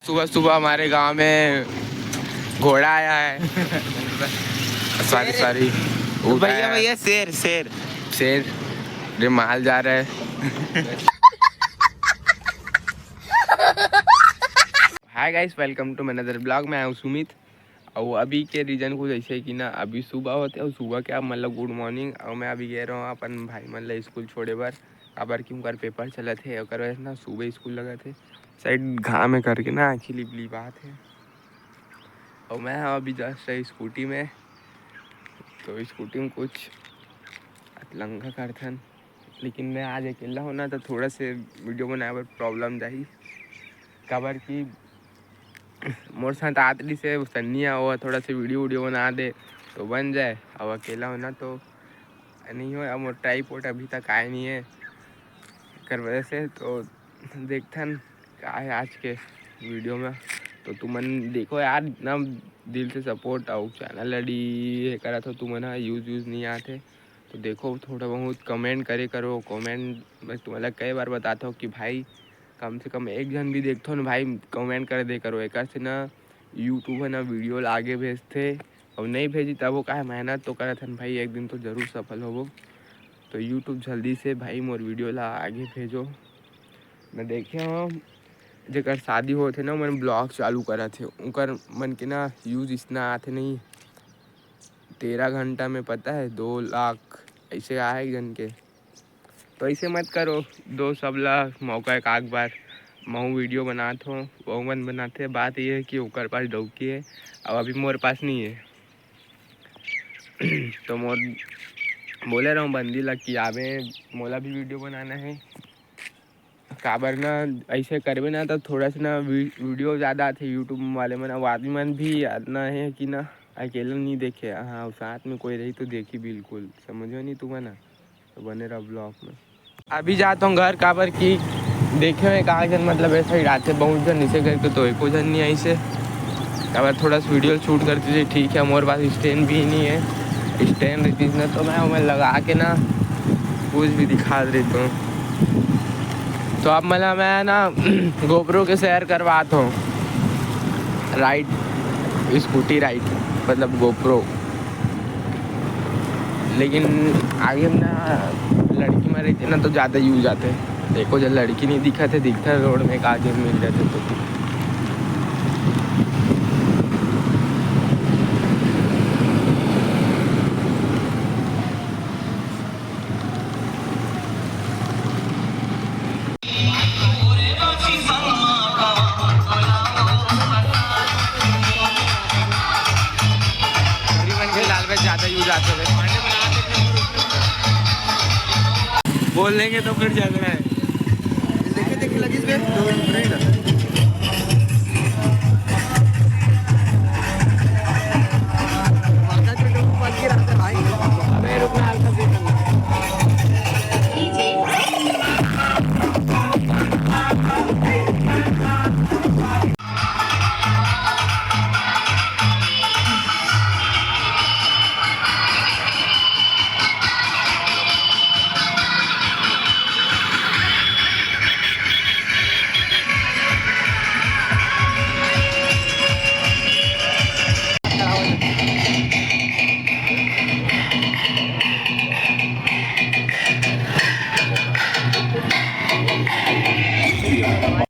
सुबह सुबह हमारे गांव में घोड़ा आया है। सॉरी भैया भैया शेर शेर शेर जो माल जा रहा है। Hi guys, welcome to my another blog. मैं हूं सुमित और अभी के रीजन कुछ ऐसे है कि ना अभी सुबह होते और सुबह क्या मतलब गुड मॉर्निंग। और मैं अभी गया रहा हूँ अपन भाई मतलब स्कूल छोड़े बार काबर क्यों कर पेपर चले थे और वैसे ना सुबह स्कूल लगा थे साइड घाम में करके ना आँखी लिबली बात है। और मैं अभी जस्ट स्कूटी में, तो स्कूटी में कुछ लंघा करथन, लेकिन मैं आज अकेला होना तो थोड़ा से वीडियो बनाए पर प्रॉब्लम जाही काबर कि मोर साथ आतरी से सन्निया हो थोड़ा से वीडियो बना दे तो बन जाए। अब अकेला होना तो नहीं हो। अब मोर ट्राइपॉड अभी तक आए नहीं है कर वजह से, तो देखथन क्या है आज के वीडियो में। तो तुमन देखो यार, इतना दिल से सपोर्ट आओ चैनल लड़ी करा तो तुमन यूज़ नहीं आते तो देखो थोड़ा बहुत कमेंट करे करो। कमेंट मैं तुम्हारा कई बार बताता हूँ कि भाई कम से कम एक जन भी देखते हो ना भाई, कमेंट कर दे करो। एक से ना यूट्यूब है ना वीडियो आगे भेजते और नहीं भेजी तब वो का मेहनत तो करत हन भाई, एक दिन तो ज़रूर सफल हो। तो यूट्यूब जल्दी से भाई मोर वीडियो ला आगे भेजो। मैं देखे हो जेकर शादी होते ना मैंने ब्लॉग चालू करा थे उनकर मन के ना यूज इतना आते नहीं। 13 घंटा में पता है 2 लाख ऐसे आए एक जन के। तो ऐसे मत करो, दो सब ला मौका एक आग बार महू वीडियो बनाते हो वो मन बनाते। बात ये है कि ओकर पास डौकी है और अभी मोर पास नहीं है। तो मोर बोले रहा हूँ बंदी लग कि आवे मोला भी वीडियो बनाना है काबर ना ऐसे करबे ना तो थोड़ा सा ना वीडियो ज़्यादा आते यूट्यूब वाले मन। अब आदमी मन भी इतना है कि ना अकेला नहीं देखे, हाँ साथ में कोई रही तो देखी बिल्कुल, समझो नहीं तुम ना। तो बने रहा ब्लॉग में। अभी जाता हूँ घर काबर की देखे हुए कहा जन मतलब ऐसा ही आते बहुत जन इसे करके तो एको जन नहीं आई से काबर थोड़ा सा वीडियो शूट करते थे। ठीक है मोर पास स्टैंड भी नहीं है, स्टैंड रहती ना तो मैं लगा के ना कुछ भी दिखा देता हूँ। तो अब मतलब मैं ना गोप्रो के शेयर करवाता हूँ राइड, स्कूटी राइड मतलब गोप्रो। लेकिन आगे में ना लड़की में रहती ना तो ज़्यादा यूज आते हैं। देखो जब लड़की नहीं दिखता है रोड में आगे मिल जाते तो ज़्यादा यूज आते हैं। बोल लेंगे तो फिर झगड़ा है। देखे लगी